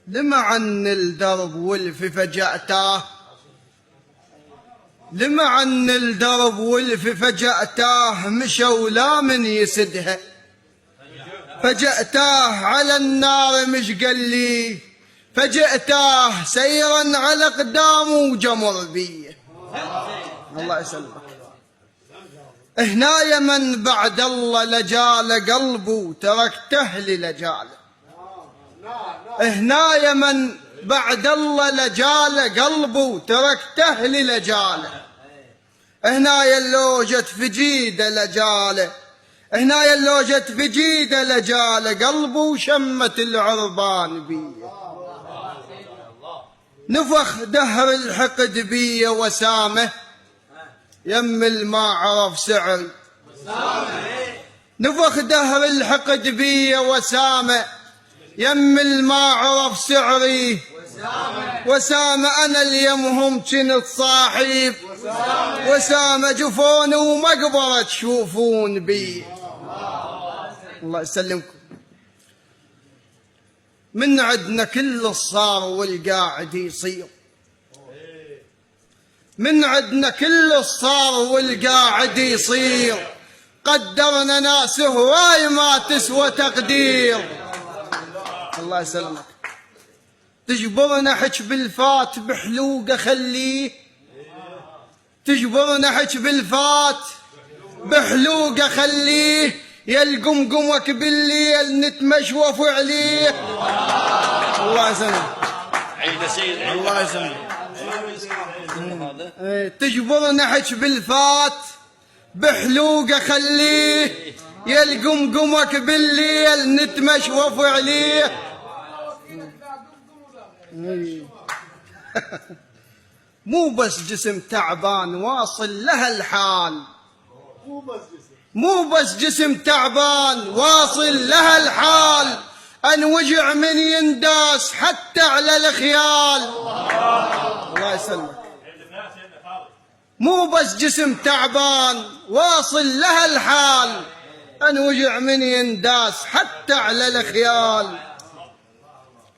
لمعن الدرب ولف فجأته، لمعن الدرب ولف فجأته، مشوا لا من يسدها، فجأته على النار مش قال لي، فجأته سيرا على قدامه وجمر بيه. الله يسلمك. هنا يا من بعد الله لجال قلبه تركته للجاله، هنا يا من بعد الله لجال قلبه تركته للجاله، هنا يلو جت في جيده لجاله، هنا يلو جت في جيده لجاله، قلبه وشمت العربان بيه. نفخ دهر الحقد بيه وسامه، يم الما عرف سعري، نفخ دهر الحقد بيه وسامه، يم الما عرف سعري، وسامه انا اليمهم كنت صاحب، وسامه جفون ومقبره تشوفون بي. الله يسلمكم. من عدنا كل الصار والقاعد يصير، من عدنا كل الصار والقاعد يصير، قدرنا ناس هواي ما تسوى تقدير. الله يسلمك. تجبرنا حج بالفات بحلوقه خليه، تجبرنا حج بالفات بحلوقه خليه، يا القمقمك بالليل نتمشوف عليه. الله يسلمك. عيد سيد الله يسلمك. تجبرنا حج بالفات بحلوقه خليه، يا القمقمك بالليل نتمشوف عليه. مو بس جسم تعبان واصل لها الحال، مو بس جسم تعبان واصل لها الحال، انوجع من ينداس حتى على الخيال. الله يسلمك. مو بس جسم تعبان واصل لها الحال، انوجع من ينداس حتى على الخيال.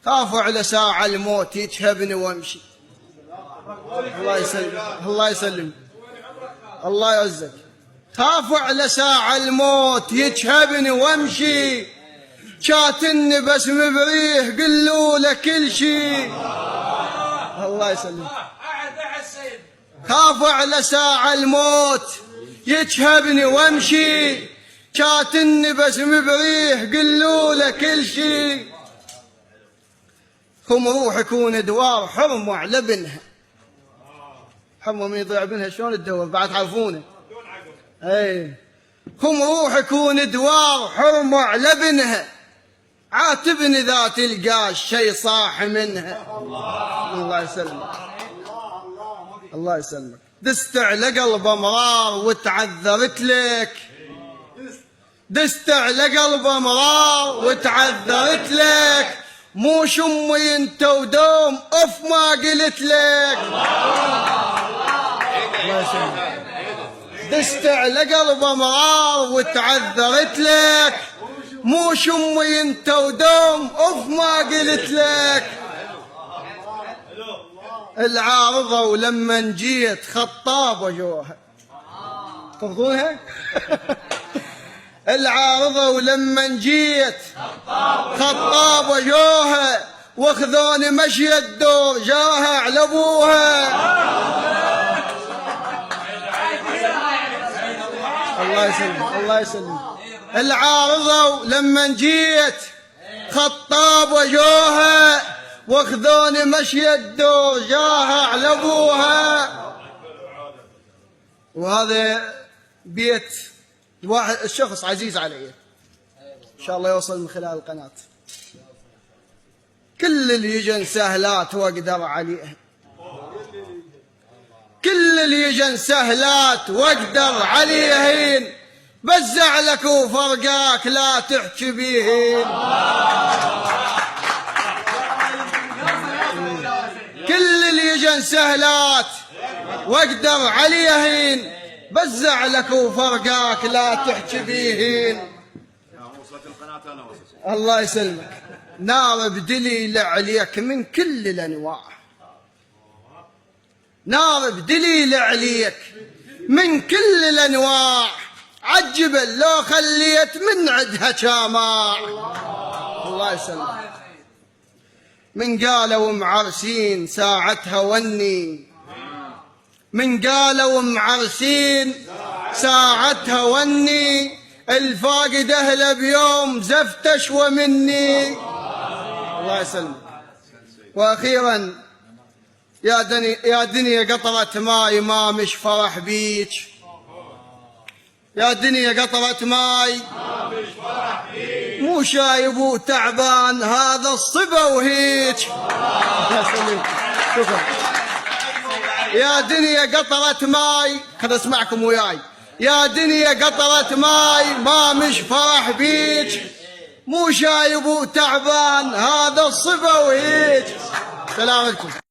خافوا على ساعة الموت يتشهبني وامشي. الله يسلم، الله يسلم، الله يعزك. خافوا على ساعة الموت يتشهبني وامشي، شاتني بس مبريه قلوا له كل شي. الله يسلم. خافوا على ساعة الموت يتشهبني وامشي، شاتني بس مبريه قلوا له كل شي. خم روحك وندوار حرموا على بنها، حرموا من يضيع بنها شلون تدور بعد تعرفونه. اي خم روحك وندوار حرموا على بنها، عاتبني اذا تلقى الشي صاح منها. الله يسلمك، الله يسلمك. دست على قلب امرار وتعذرت لك، دست على قلب امرار وتعذرت لك، مو شمي انت ودوم اف ما قلت لك. الله يسلمك. دست على قلب امرار وتعذرت لك، مو شمي انت ودوم اف ما قلت لك. العارضة ولما جيت خطاب وجوها، تفضونها؟ العارضة ولما جيت خطاب وجوها، واخذوني مشي الدور جاها على ابوها. الله يسلم، الله يسلم. العارضة ولما جيت خطاب وجوها، واخذوني مشي الدور جاها على ابوها. وهذا بيت واحد الشخص عزيز علي، ان شاء الله يوصل من خلال القناة. كل اللي يجن سهلات واقدر عليها، كل اللي يجن سهلات واقدر عليهن، بزع لك وفرقاك لا تحكي بيهن. كل اللي يجن سهلات واقدر عليهن، بزع لك وفرقاك لا تحكي بيهن. القناة أنا وصلت. الله يسلمك. نار بدليل عليك من كل الأنواع، نار بدليل عليك من كل الأنواع، عجبا لو خليت من عدها شامع. الله يسلمك. من قالوا معرسين ساعتها وني، من قالوا معرسين ساعتها وني، الفاقد أهله بيوم زفتش ومني. الله يسلمك. وأخيرا يا دنيا قطرة ماي ما مش فرح بيك، يا دنيا قطرة ماي مو شايب وتعبان هذا الصبا وهيج. شكرا. يا دنيا قطرة ماي، خذ اسمعكم وياي، يا دنيا قطرة ماي ما مش فرح بيك، مو شايب وتعبان هذا الصبا وهيج. سلام عليكم.